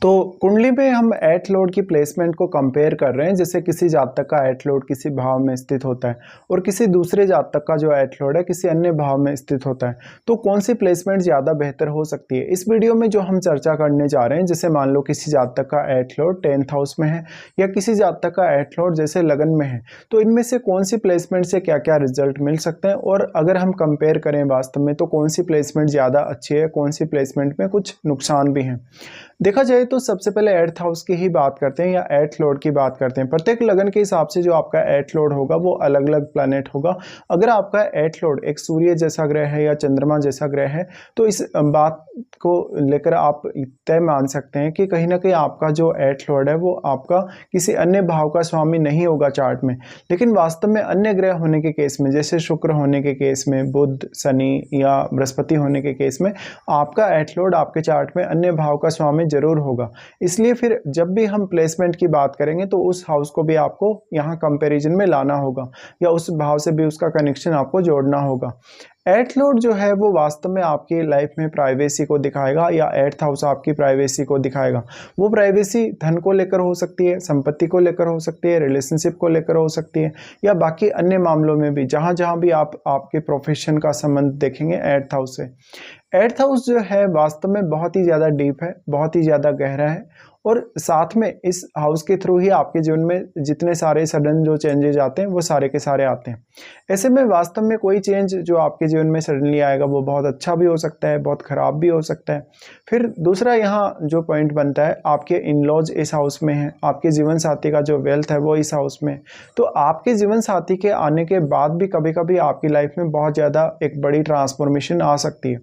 तो कुंडली में हम एट लॉर्ड की प्लेसमेंट को कंपेयर कर रहे हैं। जैसे किसी जातक का एट लॉर्ड किसी भाव में स्थित होता है और किसी दूसरे जातक का जो एट लॉर्ड है किसी अन्य भाव में स्थित होता है, तो कौन सी प्लेसमेंट ज़्यादा बेहतर हो सकती है। इस वीडियो में जो हम चर्चा करने जा रहे हैं, जैसे मान लो किसी जातक का एट लॉर्ड 10th हाउस में है या किसी जातक का एट लॉर्ड जैसे लगन में है, तो इनमें से कौन सी प्लेसमेंट से क्या क्या रिजल्ट मिल सकते हैं, और अगर हम कंपेयर करें वास्तव में तो कौन सी प्लेसमेंट ज़्यादा अच्छी है, कौन सी प्लेसमेंट में कुछ नुकसान भी हैं। देखा जाए तो सबसे पहले एट्थ हाउस की ही बात करते हैं या एट लॉर्ड की बात करते हैं। प्रत्येक लगन के हिसाब से जो आपका एट लॉर्ड होगा वो अलग अलग प्लैनेट होगा। अगर आपका एट लॉर्ड एक सूर्य जैसा ग्रह है या चंद्रमा जैसा ग्रह है, तो इस बात को लेकर आप तय मान सकते हैं कि कहीं ना कहीं आपका जो एट लॉर्ड है वो आपका किसी अन्य भाव का स्वामी नहीं होगा चार्ट में। लेकिन वास्तव में अन्य ग्रह होने के केस में, जैसे शुक्र होने के केस में, बुध, शनि या बृहस्पति होने के केस में, आपका एट लॉर्ड आपके चार्ट में अन्य भाव का स्वामी जरूर होगा। इसलिए फिर जब भी हम प्लेसमेंट की बात करेंगे तो उस हाउस को भी आपको यहाँ कंपैरिजन में लाना होगा या उस भाव से भी उसका कनेक्शन आपको जोड़ना होगा। एट लॉर्ड जो है वो वास्तव में आपकी लाइफ में प्राइवेसी को दिखाएगा या एट्थ हाउस आपकी प्राइवेसी को दिखाएगा। वो प्राइवेसी धन को लेकर हो सकती है, संपत्ति को लेकर हो सकती है, रिलेशनशिप को लेकर हो सकती है या बाकी अन्य मामलों में भी, जहाँ जहाँ भी आप आपके प्रोफेशन का संबंध देखेंगे एट्थ हाउस से। एट्थ हाउस जो है वास्तव में बहुत ही ज़्यादा डीप है, बहुत ही ज़्यादा गहरा है, और साथ में इस हाउस के थ्रू ही आपके जीवन में जितने सारे सडन जो चेंजेस आते हैं वो सारे के सारे आते हैं। ऐसे में वास्तव में कोई चेंज जो आपके जीवन में सडनली आएगा वो बहुत अच्छा भी हो सकता है, बहुत ख़राब भी हो सकता है। फिर दूसरा यहाँ जो पॉइंट बनता है, आपके इन लॉज इस हाउस में है, आपके जीवन साथी का जो वेल्थ है वो इस हाउस में, तो आपके जीवन साथी के आने के बाद भी कभी कभी आपकी लाइफ में बहुत ज़्यादा एक बड़ी ट्रांसफॉर्मेशन आ सकती है।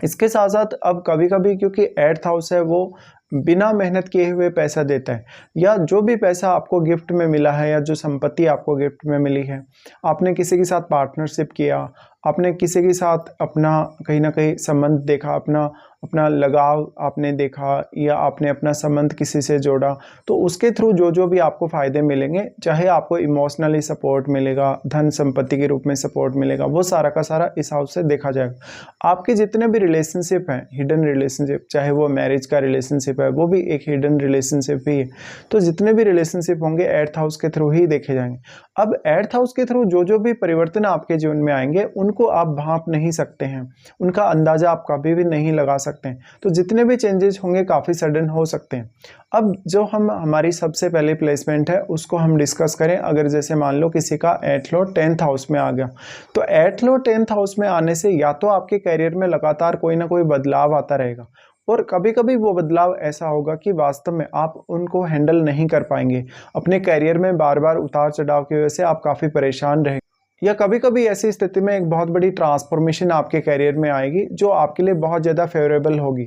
इसके साथ साथ अब कभी कभी क्योंकि एट्थ हाउस है वो बिना मेहनत किए हुए पैसा देता है, या जो भी पैसा आपको गिफ्ट में मिला है या जो संपत्ति आपको गिफ्ट में मिली है, आपने किसी के साथ पार्टनरशिप किया, आपने किसी के साथ अपना कहीं ना कहीं संबंध देखा, अपना अपना लगाव आपने देखा, या आपने अपना संबंध किसी से जोड़ा, तो उसके थ्रू जो जो भी आपको फ़ायदे मिलेंगे, चाहे आपको इमोशनली सपोर्ट मिलेगा, धन संपत्ति के रूप में सपोर्ट मिलेगा, वो सारा का सारा इस हाउस से देखा जाएगा। आपके जितने भी रिलेशनशिप हैं, हिडन रिलेशनशिप, चाहे वो मैरिज का रिलेशनशिप है वो भी एक हिडन रिलेशनशिप ही है, तो जितने भी रिलेशनशिप होंगे एट्थ हाउस के थ्रू ही देखे जाएंगे। अब एट्थ हाउस के थ्रू जो जो भी परिवर्तन आपके जीवन में आएंगे उनको आप भांप नहीं सकते हैं, उनका अंदाजा आप कभी भी नहीं लगा सकते हैं, तो जितने भी चेंजेस होंगे काफ़ी सडन हो सकते हैं। अब जो हमारी सबसे पहले प्लेसमेंट है उसको हम डिस्कस करें। अगर जैसे मान लो किसी का एट लॉर्ड 10th हाउस में आ गया, तो एट लॉर्ड 10th हाउस में आने से या तो आपके करियर में लगातार कोई ना कोई बदलाव आता रहेगा, और कभी कभी वो बदलाव ऐसा होगा कि वास्तव में आप उनको हैंडल नहीं कर पाएंगे। अपने करियर में बार बार उतार चढ़ाव की वजह से आप काफ़ी परेशान रहेंगे, या कभी कभी ऐसी स्थिति में एक बहुत बड़ी ट्रांसफॉर्मेशन आपके करियर में आएगी जो आपके लिए बहुत ज़्यादा फेवरेबल होगी।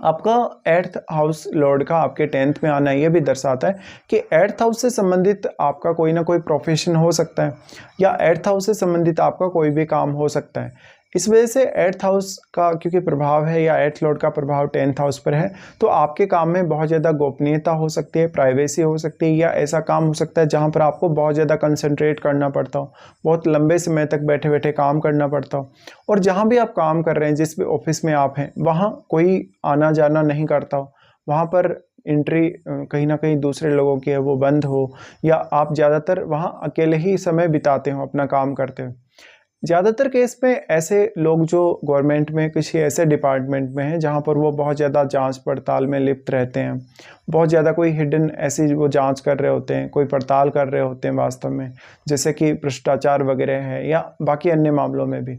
आपका एट्थ हाउस लॉर्ड का आपके 10th में आना ये भी दर्शाता है कि एट्थ हाउस से संबंधित आपका कोई ना कोई प्रोफेशन हो सकता है, या एट्थ हाउस से संबंधित आपका कोई भी काम हो सकता है। इस वजह से एट्थ हाउस का क्योंकि प्रभाव है या एट्थ लॉर्ड का प्रभाव 10th हाउस पर है, तो आपके काम में बहुत ज़्यादा गोपनीयता हो सकती है, प्राइवेसी हो सकती है, या ऐसा काम हो सकता है जहाँ पर आपको बहुत ज़्यादा कंसंट्रेट करना पड़ता हो, बहुत लंबे समय तक बैठे बैठे काम करना पड़ता हो, और जहाँ भी आप काम कर रहे हैं, जिस भी ऑफिस में आप हैं, वहाँ कोई आना जाना नहीं करता हो, वहाँ पर एंट्री कहीं ना कहीं दूसरे लोगों की है वो बंद हो, या आप ज़्यादातर वहाँ अकेले ही समय बिताते हो अपना काम करते हो। ज़्यादातर केस में ऐसे लोग जो गवर्नमेंट में किसी ऐसे डिपार्टमेंट में हैं जहाँ पर वो बहुत ज़्यादा जांच पड़ताल में लिप्त रहते हैं, बहुत ज़्यादा कोई हिडन ऐसी वो जांच कर रहे होते हैं, कोई पड़ताल कर रहे होते हैं वास्तव में, जैसे कि भ्रष्टाचार वगैरह है या बाकी अन्य मामलों में भी,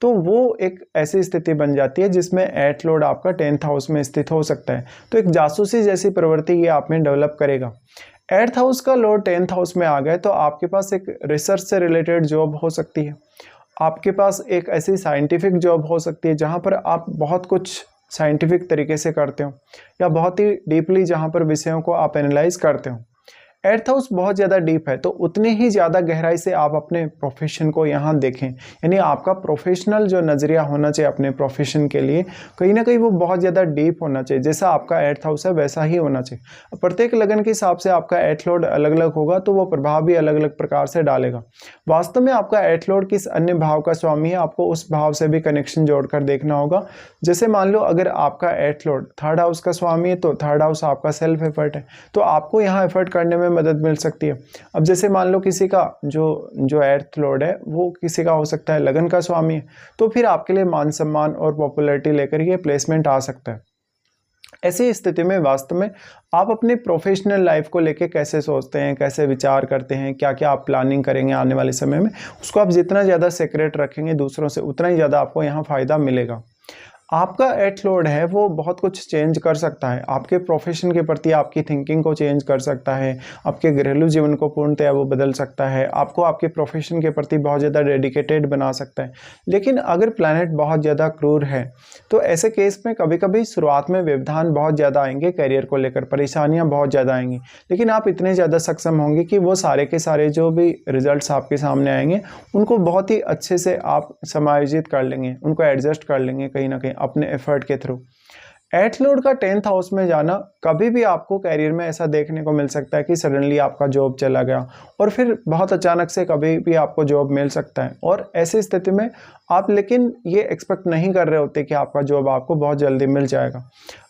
तो वो एक ऐसी स्थिति बन जाती है जिसमें एट लॉर्ड आपका 10th हाउस में स्थित हो सकता है। तो एक जासूसी जैसी प्रवृत्ति ये आप में डेवलप करेगा। एट्थ हाउस का लॉर्ड 10th हाउस में आ गए तो आपके पास एक रिसर्च से रिलेटेड जॉब हो सकती है, आपके पास एक ऐसी साइंटिफिक जॉब हो सकती है जहाँ पर आप बहुत कुछ साइंटिफिक तरीके से करते हो, या बहुत ही डीपली जहाँ पर विषयों को आप एनालाइज करते हो। एट्थ हाउस बहुत ज़्यादा डीप है तो उतनी ही ज़्यादा गहराई से आप अपने प्रोफेशन को यहाँ देखें, यानी आपका प्रोफेशनल जो नज़रिया होना चाहिए अपने प्रोफेशन के लिए कहीं ना कहीं वो बहुत ज़्यादा डीप होना चाहिए। जैसा आपका एट्थ हाउस है वैसा ही होना चाहिए। प्रत्येक लगन के हिसाब से आपका एट लॉर्ड अलग अलग होगा तो वो प्रभाव भी अलग अलग प्रकार से डालेगा। वास्तव में आपका एट लॉर्ड किस अन्य भाव का स्वामी है, आपको उस भाव से भी कनेक्शन जोड़कर देखना होगा। जैसे मान लो अगर आपका एट लॉर्ड थर्ड हाउस का स्वामी है तो थर्ड हाउस आपका सेल्फ एफर्ट है, तो आपको यहाँ एफर्ट करने में मदद मिल सकती है। अब जैसे मान लो किसी का जो एट लॉर्ड है वो किसी का हो सकता है लगन का स्वामी है, तो फिर आपके लिए मान सम्मान और पॉपुलैरिटी लेकर ये प्लेसमेंट आ सकता है। ऐसी स्थिति में वास्तव में आप अपनी प्रोफेशनल लाइफ को लेके कैसे सोचते हैं, कैसे विचार करते हैं, क्या क्या आप प्लानिंग करेंगे आने वाले समय में, उसको आप जितना ज़्यादा सीक्रेट रखेंगे दूसरों से उतना ही ज़्यादा आपको यहाँ फ़ायदा मिलेगा। आपका एट लॉर्ड है वो बहुत कुछ चेंज कर सकता है, आपके प्रोफेशन के प्रति आपकी थिंकिंग को चेंज कर सकता है, आपके घरेलू जीवन को पूर्णतया वो बदल सकता है, आपको आपके प्रोफेशन के प्रति बहुत ज़्यादा डेडिकेटेड बना सकता है। लेकिन अगर प्लैनेट बहुत ज़्यादा क्रूर है तो ऐसे केस में कभी कभी शुरुआत में व्यवधान बहुत ज़्यादा आएंगे, करियर को लेकर परेशानियाँ बहुत ज़्यादा आएंगी, लेकिन आप इतने ज़्यादा सक्षम होंगे कि वो सारे के सारे जो भी रिजल्ट्स आपके सामने आएंगे उनको बहुत ही अच्छे से आप समायोजित कर लेंगे, उनको एडजस्ट कर लेंगे कहीं ना कहीं अपने एफर्ट के थ्रू। एट लॉर्ड का 10th हाउस में जाना कभी भी आपको कैरियर में ऐसा देखने को मिल सकता है कि सडनली आपका जॉब चला गया और फिर बहुत अचानक से कभी भी आपको जॉब मिल सकता है। और ऐसी स्थिति में आप लेकिन ये एक्सपेक्ट नहीं कर रहे होते कि आपका जॉब आपको बहुत जल्दी मिल जाएगा।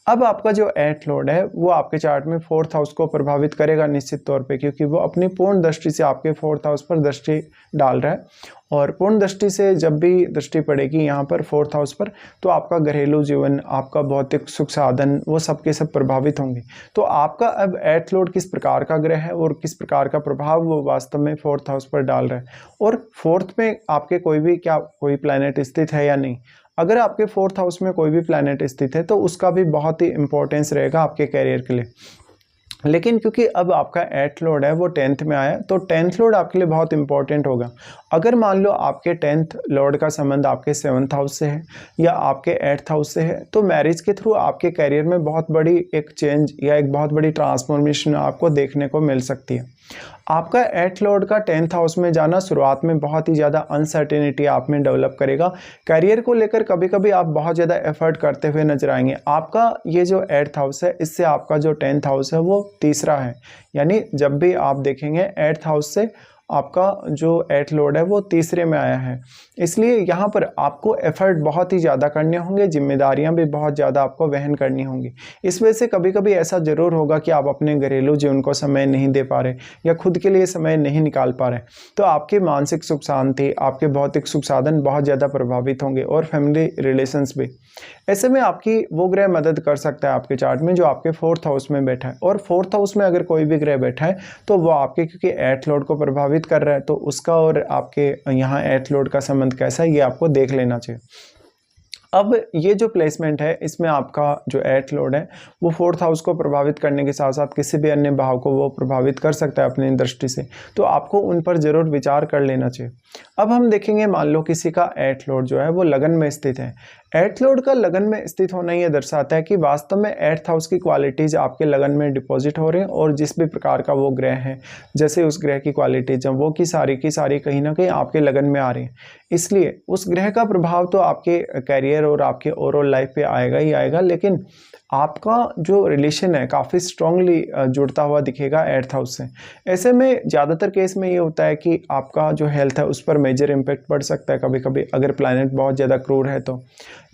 अब आपका जो एट लॉर्ड है वो आपके चार्ट में 4th हाउस को प्रभावित करेगा निश्चित तौर पे, क्योंकि वो अपनी पूर्ण दृष्टि से आपके 4th हाउस पर दृष्टि डाल रहा है। और पूर्ण दृष्टि से जब भी दृष्टि पड़ेगी यहाँ पर 4th हाउस पर तो आपका घरेलू जीवन, आपका भौतिक सुख साधन वो सब के सब प्रभावित होंगे। तो आपका अब एट लॉर्ड किस प्रकार का ग्रह है और किस प्रकार का प्रभाव वो वास्तव में 4th हाउस पर डाल रहा है, और 4th में आपके कोई प्लैनेट स्थित है या नहीं। अगर आपके 4th हाउस में कोई भी प्लैनेट स्थित है तो उसका भी बहुत ही इंपॉर्टेंस रहेगा आपके कैरियर के लिए। लेकिन क्योंकि अब आपका एट लॉर्ड है वो 10th में आया तो 10th लॉर्ड आपके लिए बहुत इंपॉर्टेंट होगा। अगर मान लो आपके 10th लॉर्ड का संबंध आपके 7th हाउस से है या आपके 8th हाउस से है तो मैरिज के थ्रू आपके कैरियर में बहुत बड़ी एक चेंज या एक बहुत बड़ी ट्रांसफॉर्मेशन आपको देखने को मिल सकती है। आपका एट लॉर्ड का 10th हाउस में जाना शुरुआत में बहुत ही ज़्यादा अनसर्टेनिटी आप में डेवलप करेगा। करियर को लेकर कभी कभी आप बहुत ज़्यादा एफर्ट करते हुए नजर आएंगे। आपका ये जो 8th हाउस है इससे आपका जो 10th हाउस है वो तीसरा है, यानी जब भी आप देखेंगे 8th हाउस से आपका जो एट लॉर्ड है वो तीसरे में आया है, इसलिए यहाँ पर आपको एफर्ट बहुत ही ज़्यादा करने होंगे, जिम्मेदारियाँ भी बहुत ज़्यादा आपको वहन करनी होंगी। इस वजह से कभी कभी ऐसा ज़रूर होगा कि आप अपने घरेलू जीवन को समय नहीं दे पा रहे या खुद के लिए समय नहीं निकाल पा रहे, तो आपकी मानसिक सुख शांति, आपके भौतिक सुख साधन बहुत ज़्यादा प्रभावित होंगे और फैमिली रिलेशंस भी। ऐसे में आपकी वो ग्रह मदद कर सकता है आपके चार्ट में जो आपके 4th हाउस में बैठा है, और 4th हाउस में अगर कोई भी ग्रह बैठा है तो वो आपके क्योंकि एट लॉर्ड को प्रभावित कर रहा है तो उसका और आपके यहाँ एट लॉर्ड का संबंध कैसा है ये आपको देख लेना चाहिए। अब ये जो प्लेसमेंट है इसमें आपका जो एट लॉर्ड है वो 4th हाउस को प्रभावित करने के साथ साथ किसी भी अन्य भाव को वो प्रभावित कर सकता है अपनी दृष्टि से, तो आपको उन पर जरूर विचार कर लेना चाहिए। अब हम देखेंगे मान लो किसी का एट लॉर्ड जो है वो लगन में स्थित है। एट लॉर्ड का लगन में स्थित होना ये दर्शाता है कि वास्तव में 8th हाउस की क्वालिटीज आपके लगन में डिपॉजिट हो रहे हैं, और जिस भी प्रकार का वो ग्रह है जैसे उस ग्रह की क्वालिटीज वो की सारी कहीं ना कहीं आपके लगन में आ रही हैं। इसलिए उस ग्रह का प्रभाव तो आपके कैरियर और आपके ओवरऑल लाइफ पे आएगा ही आएगा, लेकिन आपका जो रिलेशन है काफ़ी स्ट्रांगली जुड़ता हुआ दिखेगा 8th हाउस से। ऐसे में ज़्यादातर केस में ये होता है कि आपका जो हेल्थ है उस पर मेजर इम्पैक्ट पड़ सकता है कभी कभी अगर प्लैनेट बहुत ज़्यादा क्रूर है तो,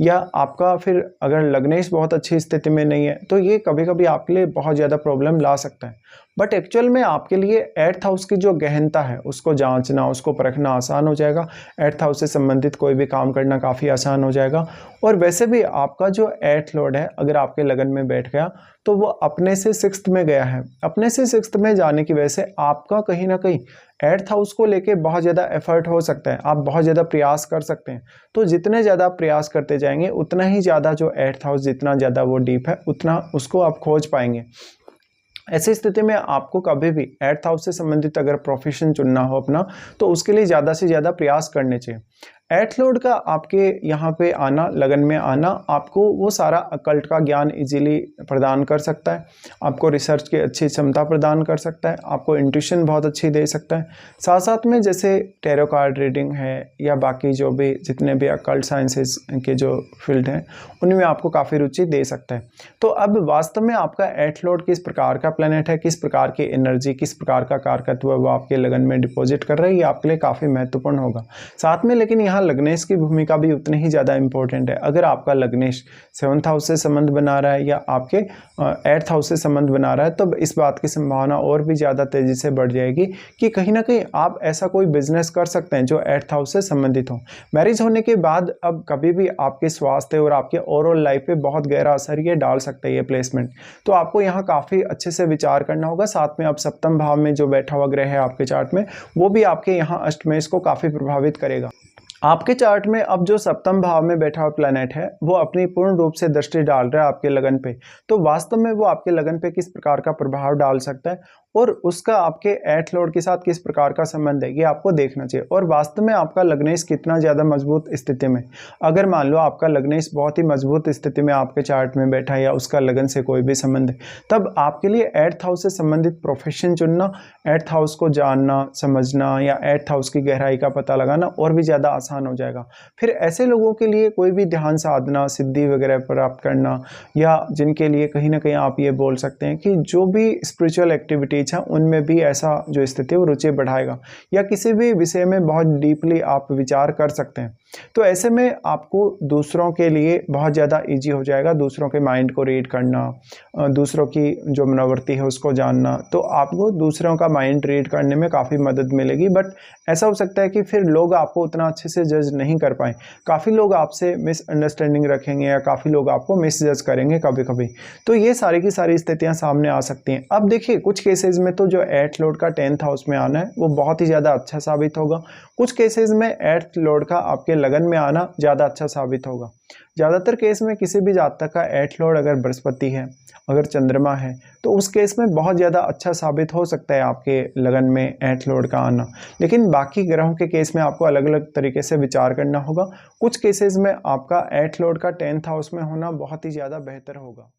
या आपका फिर अगर लग्नेश बहुत अच्छी स्थिति में नहीं है तो ये कभी कभी आपके लिए बहुत ज़्यादा प्रॉब्लम ला सकता है। बट एक्चुअल में आपके लिए 8th हाउस की जो गहनता है उसको जांचना, उसको परखना आसान हो जाएगा। 8th हाउस से संबंधित कोई भी काम करना काफ़ी आसान हो जाएगा। और वैसे भी आपका जो एट लॉर्ड है अगर आपके लगन में बैठ गया तो वो अपने से 6th में गया है। अपने से 6th में जाने की वजह से आपका कहीं ना कहीं 8th हाउस को लेके बहुत ज़्यादा एफर्ट हो सकता है, आप बहुत ज़्यादा प्रयास कर सकते हैं। तो जितने ज़्यादा प्रयास करते जाएंगे उतना ही ज़्यादा जो 8th हाउस जितना ज़्यादा वो डीप है उतना उसको आप खोज पाएंगे। ऐसी स्थिति में आपको कभी भी 8th हाउस से संबंधित अगर प्रोफेशन चुनना हो अपना तो उसके लिए ज़्यादा से ज़्यादा प्रयास करने चाहिए। एट लॉर्ड का आपके यहाँ पे आना, लगन में आना, आपको वो सारा अकल्ट का ज्ञान इजीली प्रदान कर सकता है, आपको रिसर्च की अच्छी क्षमता प्रदान कर सकता है, आपको इंट्यूशन बहुत अच्छी दे सकता है। साथ साथ में जैसे टैरो कार्ड रीडिंग है या बाकी जो भी जितने भी अकल्ट साइंसेस के जो फील्ड हैं उनमें आपको काफ़ी रुचि दे सकता है। तो अब वास्तव में आपका एट लॉर्ड किस प्रकार का प्लैनेट है, किस प्रकार की एनर्जी, किस प्रकार का कारकत्व वो आपके लगन में डिपॉजिट कर रहा है, ये आपके लिए काफ़ी महत्वपूर्ण होगा। साथ में लेकिन यहाँ लग्नेश की भूमिका भी उतनी ही ज़्यादा इंपॉर्टेंट है। अगर आपका लग्नेश 7th हाउस से संबंध बना रहा है या आपके 8th हाउस से संबंध बना रहा है, तो इस बात की संभावना और भी ज़्यादा तेज़ी से बढ़ जाएगी कि कहीं ना कहीं आप ऐसा कोई बिजनेस कर सकते हैं जो 8th हाउस से संबंधित हो। मैरिज होने के बाद अब कभी भी आपके स्वास्थ्य और आपके ओवरऑल लाइफ पे बहुत गहरा असर ये डाल सकता है ये प्लेसमेंट। तो आपको यहाँ काफ़ी अच्छे से विचार करना होगा। साथ में अब सप्तम भाव में जो बैठा हुआ ग्रह है आपके चार्ट में, वो भी आपके यहाँ अष्टमेश को काफ़ी प्रभावित करेगा। आपके चार्ट में अब जो सप्तम भाव में बैठा हुआ प्लैनेट है वो अपनी पूर्ण रूप से दृष्टि डाल रहा है आपके लगन पे। तो वास्तव में वो आपके लगन पे किस प्रकार का प्रभाव डाल सकता है और उसका आपके एट लॉर्ड के साथ किस प्रकार का संबंध है, ये आपको देखना चाहिए। और वास्तव में आपका लग्नेश कितना ज़्यादा मजबूत स्थिति में, अगर मान लो आपका लग्नेश बहुत ही मजबूत स्थिति में आपके चार्ट में बैठा है या उसका लगन से कोई भी संबंध है, तब आपके लिए 8th हाउस से संबंधित प्रोफेशन चुनना, 8th हाउस को जानना समझना या 8th हाउस की गहराई का पता लगाना और भी ज़्यादा आसान हो जाएगा। फिर ऐसे लोगों के लिए कोई भी ध्यान साधना, सिद्धि वगैरह प्राप्त करना, या जिनके लिए कहीं ना कहीं आप ये बोल सकते हैं कि जो भी स्पिरिचुअल एक्टिविटीज हैं उनमें भी ऐसा जो स्थिति है वो रुचि बढ़ाएगा, या किसी भी विषय में बहुत डीपली आप विचार कर सकते हैं। तो ऐसे में आपको दूसरों के लिए बहुत ज़्यादा इजी हो जाएगा, दूसरों के माइंड को रीड करना, दूसरों की जो मनोवृत्ति है उसको जानना। तो आपको दूसरों का माइंड रीड करने में काफ़ी मदद मिलेगी। बट ऐसा हो सकता है कि फिर लोग आपको उतना अच्छे से जज नहीं कर पाए, काफ़ी लोग आपसे मिसअंडरस्टैंडिंग रखेंगे या काफ़ी लोग आपको मिस जज करेंगे कभी कभी। तो ये सारी की सारी स्थितियाँ सामने आ सकती हैं। अब देखिए, कुछ केसेस में तो जो 8th लॉर्ड का 10th हाउस में आना है वो बहुत ही ज़्यादा अच्छा साबित होगा। कुछ केसेस में 8th लॉर्ड का आपके लगन में आना ज़्यादा अच्छा साबित होगा। ज़्यादातर केस में किसी भी जातक का 8th लॉर्ड अगर बृहस्पति है, अगर चंद्रमा है, तो उस केस में बहुत ज़्यादा अच्छा साबित हो सकता है आपके लगन में 8th लॉर्ड का आना। लेकिन बाकी ग्रहों के केस में आपको अलग अलग तरीके से विचार करना होगा। कुछ केसेस में आपका 8th लॉर्ड का 10th हाउस में होना बहुत ही ज़्यादा बेहतर होगा।